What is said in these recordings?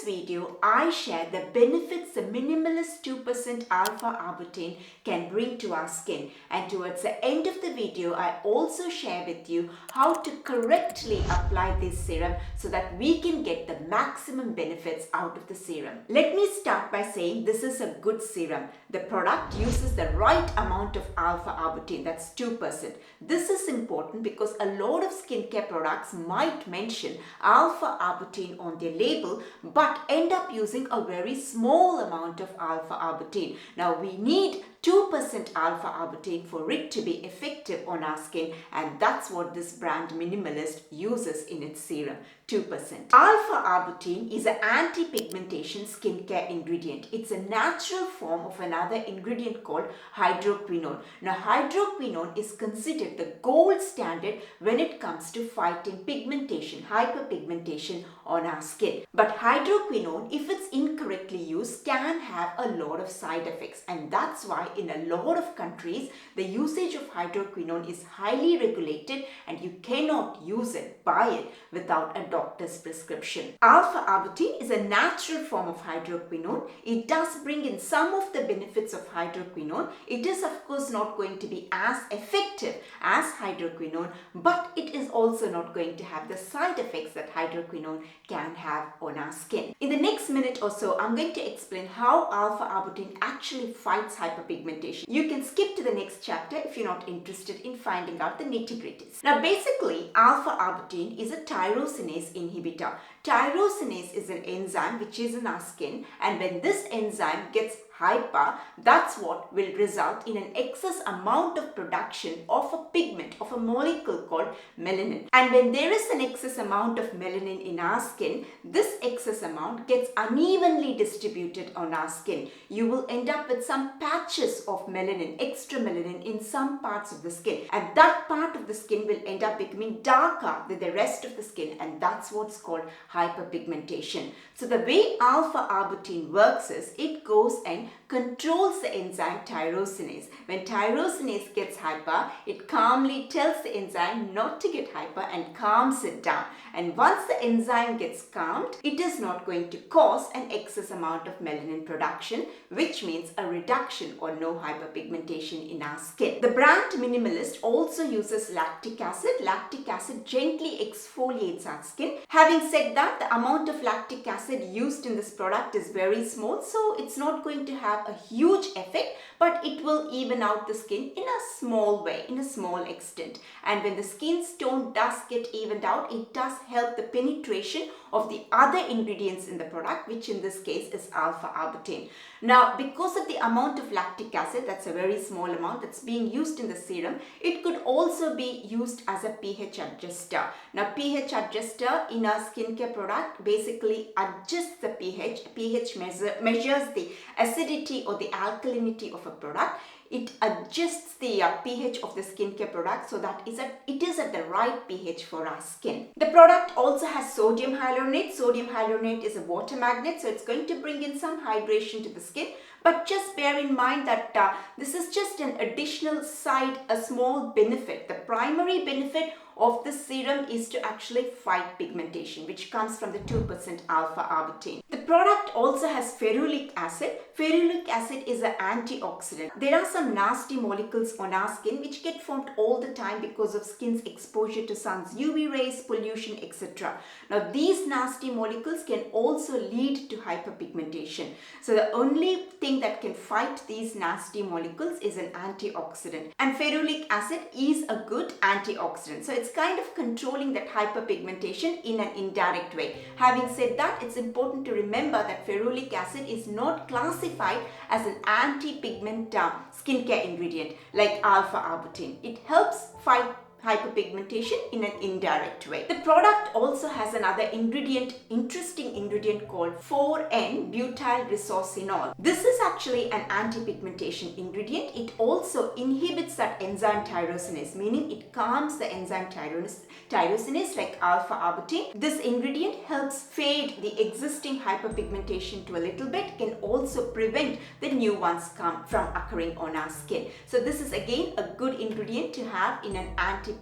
video, I share the benefits the Minimalist 2% alpha arbutin can bring to our skin, and towards the end of the video, I also share with you how to correctly apply this serum so that we can get the maximum benefits out of the serum. Let me start by saying this is a good serum. The product uses the right amount of alpha arbutin, that's 2%. This is important because a lot of skincare products might mention alpha arbutin on their label but end up using a very small amount of alpha arbutin. Now we need 2% alpha arbutin for it to be effective on our skin, and that's what this brand Minimalist uses in its serum, 2%. Alpha arbutin is an anti-pigmentation skincare ingredient. It's a natural form of another ingredient called hydroquinone. Now hydroquinone is considered the gold standard when it comes to fighting pigmentation, hyperpigmentation on our skin. But hydroquinone, if it's incorrectly used, can have a lot of side effects, and that's why in a lot of countries the usage of hydroquinone is highly regulated and you cannot use it, buy it without a doctor's prescription. Alpha arbutin is a natural form of hydroquinone. It does bring in some of the benefits of hydroquinone. It is of course not going to be as effective as hydroquinone, but it is also not going to have the side effects that hydroquinone can have on our skin. In the next minute or so, I'm going to explain how alpha arbutin actually fights hyperpigmentation. You can skip to the next chapter if you're not interested in finding out the nitty-gritties. Now basically, alpha arbutin is a tyrosinase inhibitor. Tyrosinase is an enzyme which is in our skin, and when this enzyme gets hyper, that's what will result in an excess amount of production of a pigment, of a molecule called melanin. And when there is an excess amount of melanin in our skin, this excess amount gets unevenly distributed on our skin. You will end up with some patches of melanin, extra melanin in some parts of the skin, and that part of the skin will end up becoming darker than the rest of the skin, and that's what's called hyperpigmentation. So the way alpha arbutin works is it goes and controls the enzyme tyrosinase. When tyrosinase gets hyper, it calmly tells the enzyme not to get hyper and calms it down. And once the enzyme gets calmed, it is not going to cause an excess amount of melanin production, which means a reduction or no hyperpigmentation in our skin. The brand Minimalist also uses lactic acid. Lactic acid gently exfoliates our skin. Having said that, the amount of lactic acid used in this product is very small, so it's not going to have a huge effect, but it will even out the skin in a small way, in a small extent. And when the skin tone does get evened out, it does help the penetration of the other ingredients in the product, which in this case is alpha arbutin. Now, because of the amount of lactic acid, that's a very small amount that's being used in the serum, it could also be used as a pH adjuster. Now, pH adjuster in a skincare product basically adjusts the pH. pH measures the acidity or the alkalinity of a product. It adjusts the pH of the skincare product so that it is at the right pH for our skin. The product also has sodium hyaluronate. Sodium hyaluronate is a water magnet, so it's going to bring in some hydration to the skin. But just bear in mind that this is just an additional side, a small benefit. The primary benefit of the serum is to actually fight pigmentation, which comes from the 2% alpha arbutin. The product also has ferulic acid. Ferulic acid is an antioxidant. There are some nasty molecules on our skin which get formed all the time because of skin's exposure to sun's UV rays, pollution, etc. Now these nasty molecules can also lead to hyperpigmentation. So the only thing that can fight these nasty molecules is an antioxidant, and ferulic acid is a good antioxidant. So it's kind of controlling that hyperpigmentation in an indirect way. Having said that, it's important to remember that ferulic acid is not classified as an anti-pigment skincare ingredient like alpha arbutin. It helps fight hyperpigmentation in an indirect way. The product also has another interesting ingredient called 4N-butylresorcinol. This is actually an anti-pigmentation ingredient. It also inhibits that enzyme tyrosinase, meaning it calms the enzyme tyrosinase like alpha arbutin. This ingredient helps fade the existing hyperpigmentation to a little bit, can also prevent the new ones from occurring on our skin. So this is again a good ingredient to have in an anti-pigmentation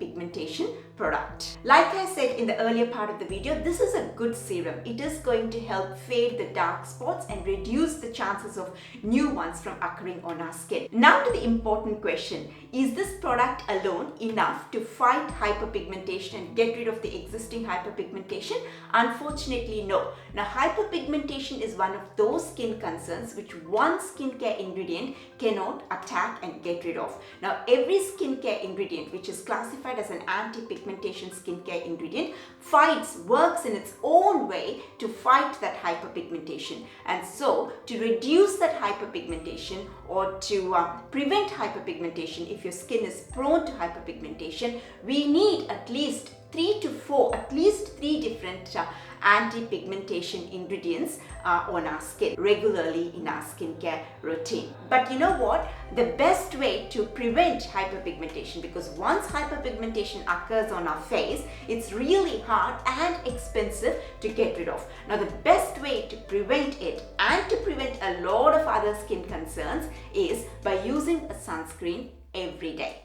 product. Like I said in the earlier part of the video, this is a good serum. It is going to help fade the dark spots and reduce the chances of new ones from occurring on our skin. Now to the important question, is this product alone enough to fight hyperpigmentation and get rid of the existing hyperpigmentation? Unfortunately, no. Now, hyperpigmentation is one of those skin concerns which one skincare ingredient cannot attack and get rid of. Now, every skincare ingredient which is classified as an anti-pigmentation skincare ingredient works in its own way to fight that hyperpigmentation. And so, to reduce that hyperpigmentation or to prevent hyperpigmentation, if your skin is prone to hyperpigmentation, we need at least 3 different anti-pigmentation ingredients on our skin regularly in our skincare routine. But you know what? The best way to prevent hyperpigmentation, because once hyperpigmentation occurs on our face, it's really hard and expensive to get rid of. Now, the best way to prevent it and to prevent a lot of other skin concerns is by using a sunscreen every day.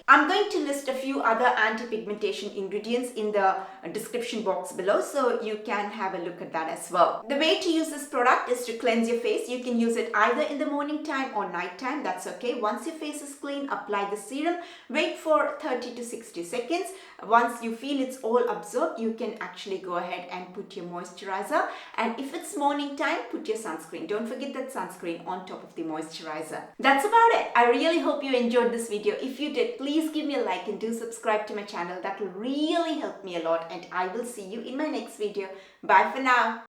I'm going to list a few other anti-pigmentation ingredients in the description box below, so you can have a look at that as well. The way to use this product is to cleanse your face. You can use it either in the morning time or night time, that's okay. Once your face is clean, apply the serum, wait for 30 to 60 seconds. Once you feel it's all absorbed, you can actually go ahead and put your moisturizer, and if it's morning time, put your sunscreen. Don't forget that sunscreen on top of the moisturizer. That's about it. I really hope you enjoyed this video. If you did, please give me a like and do subscribe to my channel. That will really help me a lot, and I will see you in my next video. Bye for now.